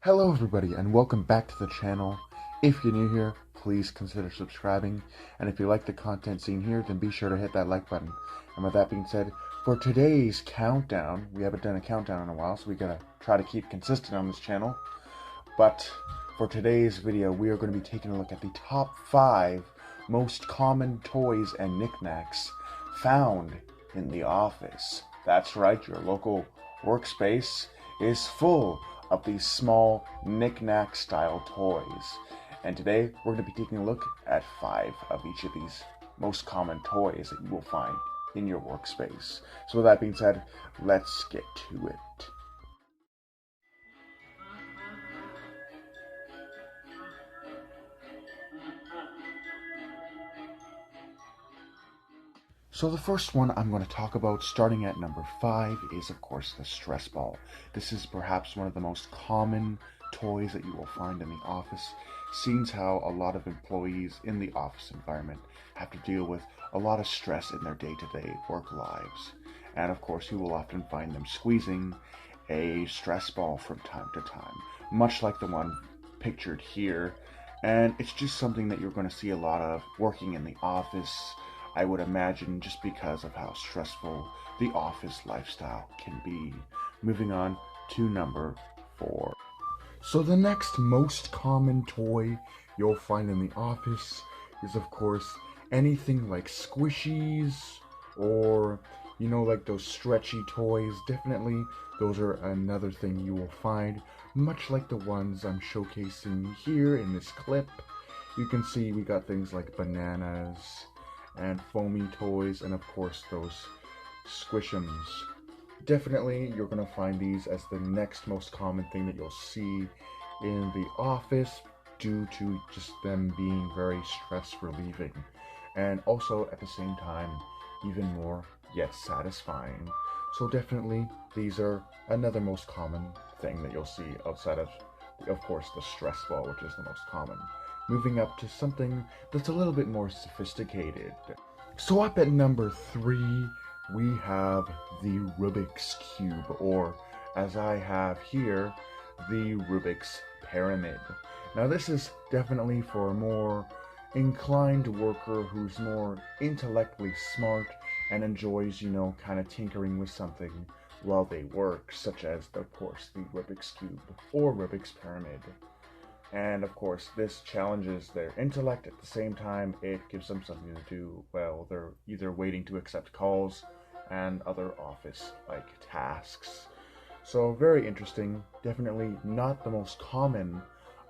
Hello everybody and welcome back to the channel. If you're new here, please consider subscribing, and if you like the content seen here, then be sure to hit that like button. And with that being said, for today's countdown, we haven't done a countdown in a while, so we gotta try to keep consistent on this channel. But for today's video, we are going to be taking a look at the top 5 most common toys and knickknacks found in the office. That's right, your local workspace is full of these small knick-knack style toys. And today we're going to be taking a look at 5 of each of these most common toys that you will find in your workspace. So with that being said, let's get to it. So the first one I'm going to talk about, starting at number 5, is of course the stress ball. This is perhaps one of the most common toys that you will find in the office, seeing how a lot of employees in the office environment have to deal with a lot of stress in their day-to-day work lives. And of course you will often find them squeezing a stress ball from time to time, much like the one pictured here. And it's just something that you're going to see a lot of working in the office, I would imagine, just because of how stressful the office lifestyle can be. Moving on to number 4. So the next most common toy you'll find in the office is of course anything like Squishies, or like those stretchy toys. Definitely those are another thing you will find, much like the ones I'm showcasing here in this clip. You can see we got things like bananas and foamy toys, and of course those squishums. Definitely you're going to find these as the next most common thing that you'll see in the office, due to just them being very stress relieving, and also at the same time even more yet satisfying. So definitely these are another most common thing that you'll see outside of course the stress ball, which is the most common. Moving up to something that's a little bit more sophisticated. So up at number 3, we have the Rubiks Cube, or as I have here, the Rubiks Pyramid. Now this is definitely for a more inclined worker who's more intellectually smart and enjoys, kind of tinkering with something while they work, such as, of course, the Rubiks Cube or Rubiks Pyramid. And of course this challenges their intellect. At the same time, it gives them something to do while they're either waiting to accept calls and other office like tasks. So very interesting. Definitely not the most common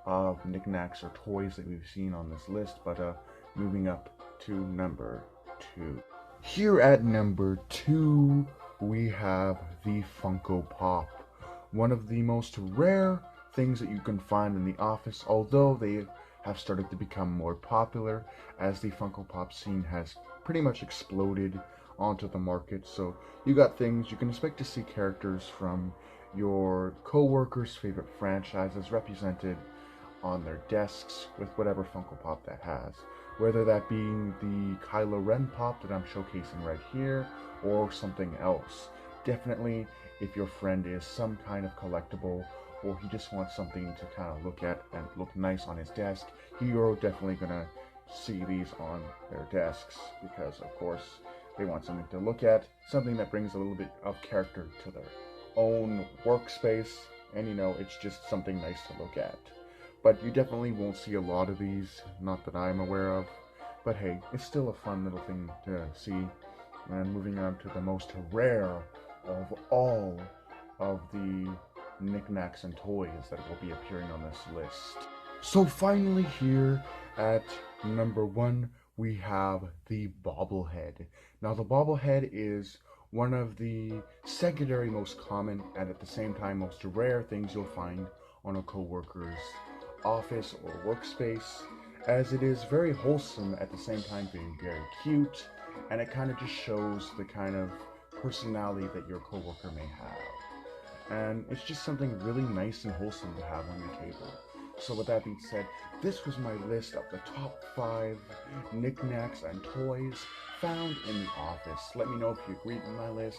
of knickknacks or toys that we've seen on this list, but moving up to number 2. Here at number 2 we have the Funko Pop, one of the most rare things that you can find in the office, although they have started to become more popular as the Funko Pop scene has pretty much exploded onto the market. So you got things, you can expect to see characters from your co-workers' favorite franchises represented on their desks with whatever Funko Pop that has, whether that being the Kylo Ren Pop that I'm showcasing right here or something else. Definitely, if your friend is some kind of collectible, or he just wants something to kind of look at and look nice on his desk, you're definitely gonna see these on their desks, because of course they want something to look at, something that brings a little bit of character to their own workspace, and it's just something nice to look at. But you definitely won't see a lot of these, not that I'm aware of, but hey, it's still a fun little thing to see. And moving on to the most rare of all of the knickknacks and toys that will be appearing on this list. So finally, here at number 1, we have the bobblehead. Now the bobblehead is one of the secondary most common and at the same time most rare things you'll find on a co-worker's office or workspace, as it is very wholesome at the same time being very cute, and it kind of just shows the kind of personality that your co-worker may have. And it's just something really nice and wholesome to have on your table. So with that being said, this was my list of the top 5 knickknacks and toys found in the office. Let me know if you agree with my list.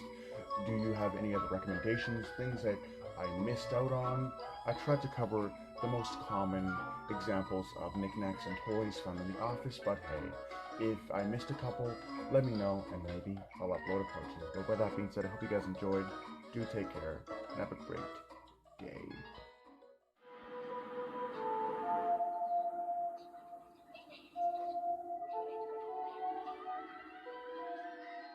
Do you have any other recommendations, things that I missed out on. I tried to cover the most common examples of knickknacks and toys found in the office, but hey, if I missed a couple, let me know and maybe I'll upload a part two. But with that being said, I hope you guys enjoyed. Do take care and have a great day.